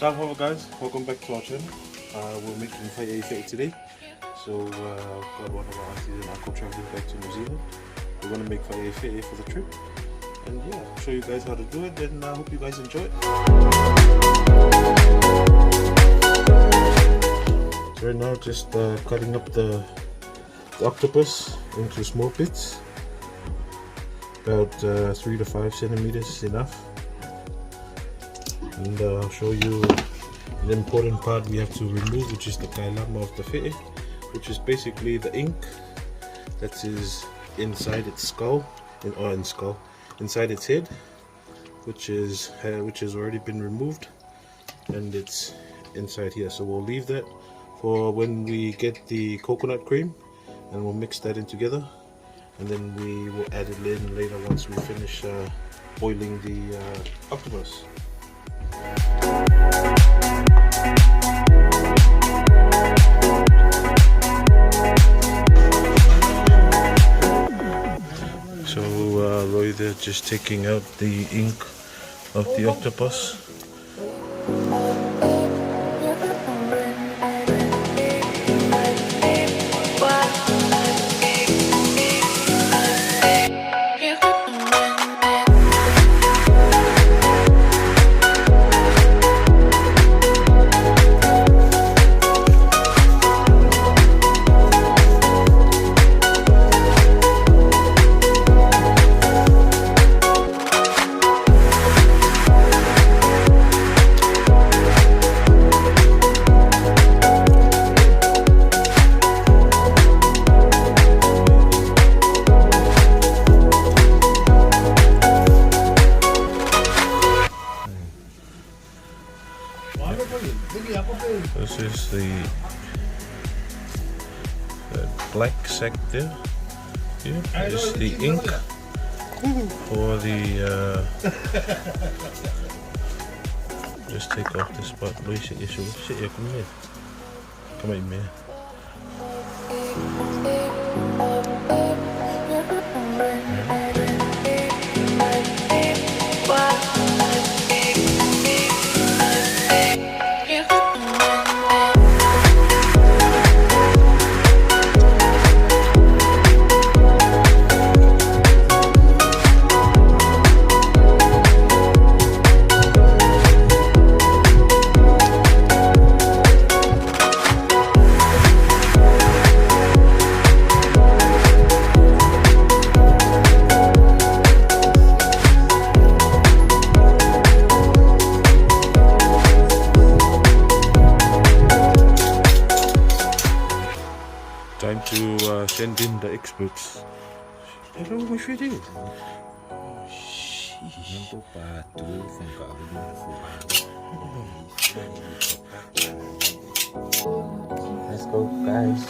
Hello guys, welcome back to our channel. We're making Faiai Fee today. So got one of our aunties and uncle traveling back to New Zealand. We're going to make Faiai Fee for the trip. And yeah, I'll show you guys how to do it, and I hope you guys enjoy it. So right now just cutting up the octopus into small bits. About 3 to 5 centimeters is enough. And I'll show you the important part we have to remove, which is the kailama of the fee, which is basically the ink that is inside its skull, inside its head, which has already been removed, and it's inside here. So we'll leave that for when we get the coconut cream, and we'll mix that in together, and then we will add it in later once we finish boiling the octopus. So Roy there just taking out the ink of the octopus. This is the black sack there. Here is the ink for the. Just take off this part. Louis, sit here, come here. Come in here. Time to send in the experts. Hello, my sweetie. Let's go, guys.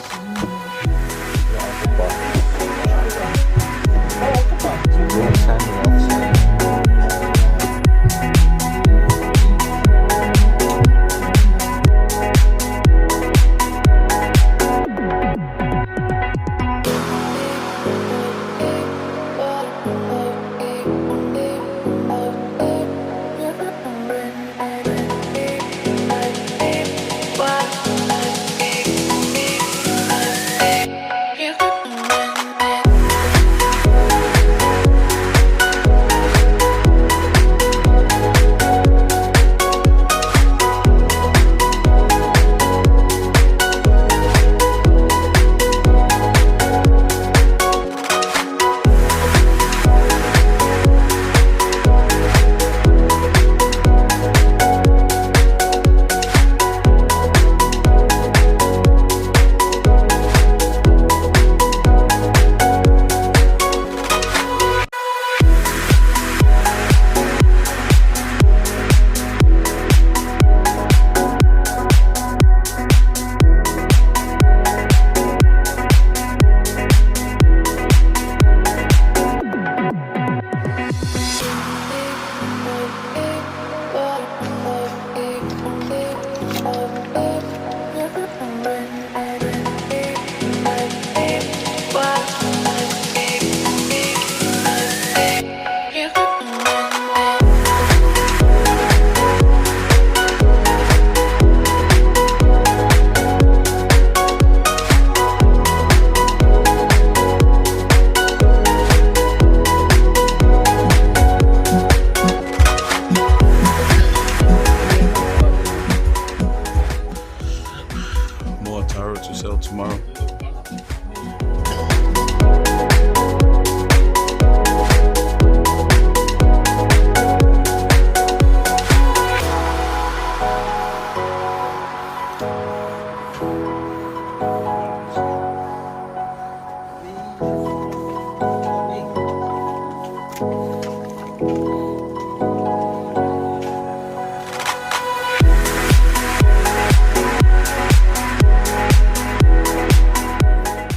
tomorrow.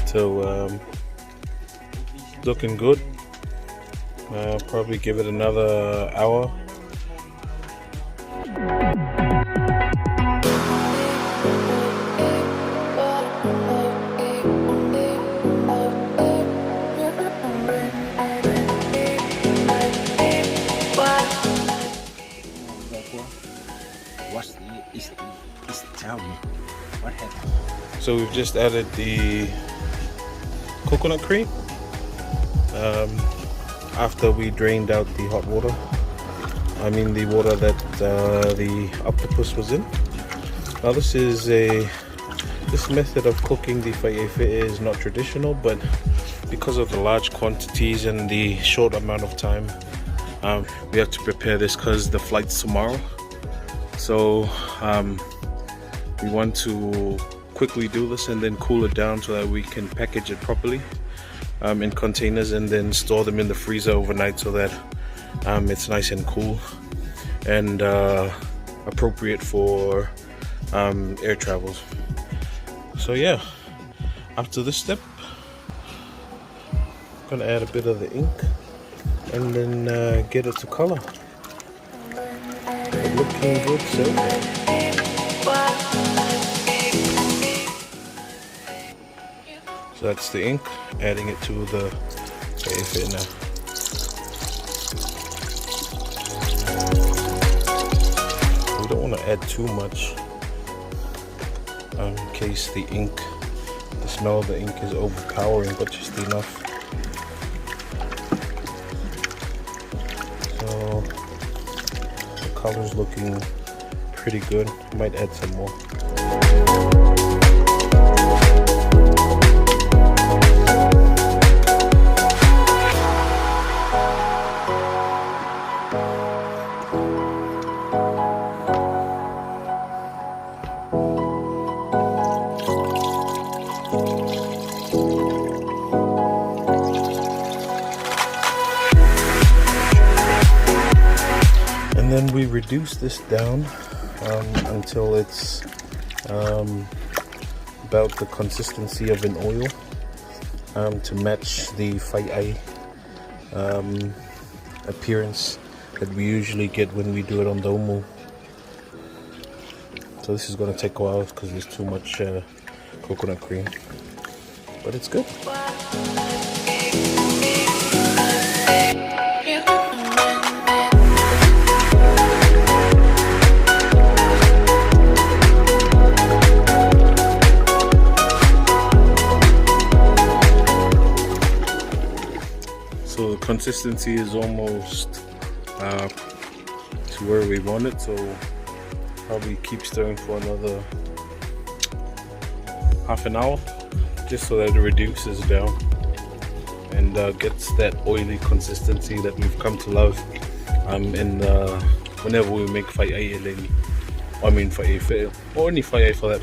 So looking good. Probably give it another hour. Tell me what happened. So we've just added the coconut cream after we drained out the hot water. I mean the water that the octopus was in. Now this method of cooking the Faiai Fee is not traditional, but because of the large quantities and the short amount of time, we have to prepare this because the flight's tomorrow. So we want to quickly do this and then cool it down so that we can package it properly in containers and then store them in the freezer overnight so that it's nice and cool and appropriate for air travels. So yeah, after this step, I'm gonna add a bit of the ink and then get it to color. Looking good so far. So that's the ink, adding it to the Faiai Fee now. We don't want to add too much in case the smell of the ink is overpowering, but just enough. So the color's looking pretty good. Might add some more. And then we reduce this down until it's about the consistency of an oil to match the Faiai appearance that we usually get when we do it on domu. So this is going to take a while because there's too much coconut cream, but it's good. So the consistency is almost to where we want it, so probably keep stirring for another half an hour just so that it reduces down and gets that oily consistency that we've come to love whenever we make Faiai eleni. I mean Faiai Fee, or any Faiai for that.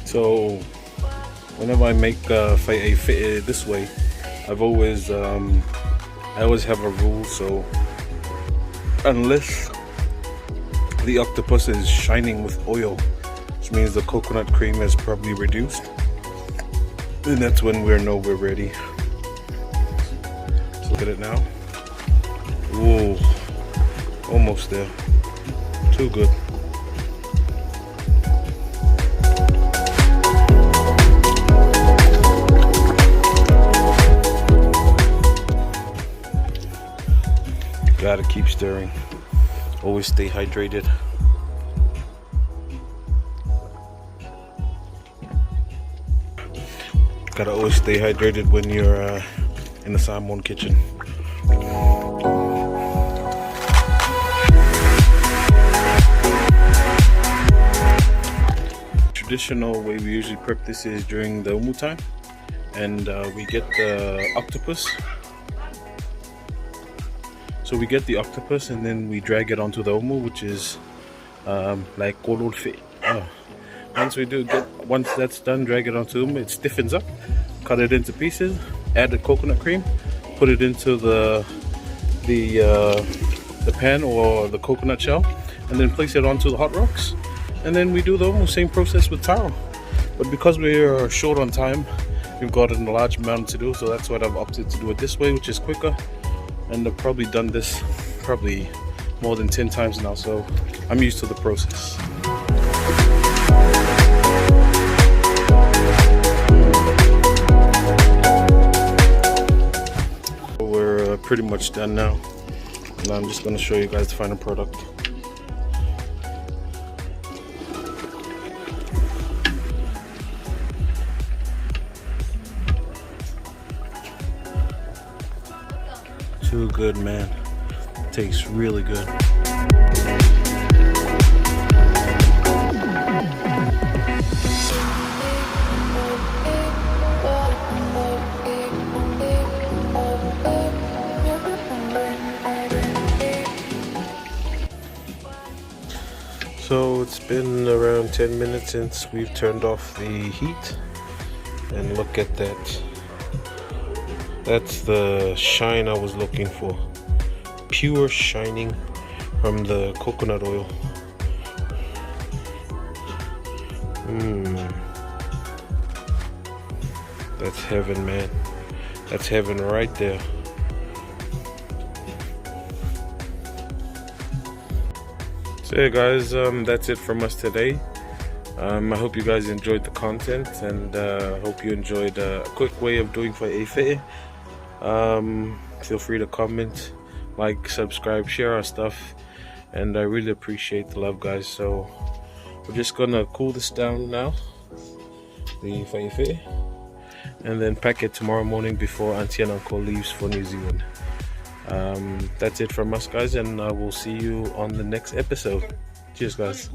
So whenever I make Faiai Fee this way, I always have a rule. So unless the octopus is shining with oil, which means the coconut cream is probably reduced, then that's when we're ready. So look at it now. Whoa, almost there. Too good. Gotta keep stirring. Always stay hydrated. Gotta always stay hydrated when you're in the Samoan kitchen. Traditional way we usually prep this is during the umu time, and we get the octopus. So we get the octopus and then we drag it onto the umu, which is like Faiai Fee. Once that's done, drag it onto umu, it stiffens up, cut it into pieces, add the coconut cream, put it into the pan or the coconut shell, and then place it onto the hot rocks. And then we do the almost same process with taro. But because we are short on time, we've got a large amount to do, so that's what I've opted to do it this way, which is quicker. And I've probably done this more than 10 times now, so I'm used to the process. We're pretty much done now. Now I'm just going to show you guys the final product. Too good, man. Tastes really good. So it's been around 10 minutes since we've turned off the heat, and look at that. That's the shine I was looking for. Pure shining from the coconut oil. That's heaven, man. That's heaven right there. So yeah, guys, that's it from us today. I hope you guys enjoyed the content, and hope you enjoyed a quick way of doing Faiai Fee. Feel free to comment, like, subscribe, share our stuff, and I really appreciate the love, guys. So we're just gonna cool this down now, the Faiai Fee, and then pack it tomorrow morning before Auntie and Uncle leaves for New Zealand. That's it from us, guys, and I will see you on the next episode. Cheers, guys.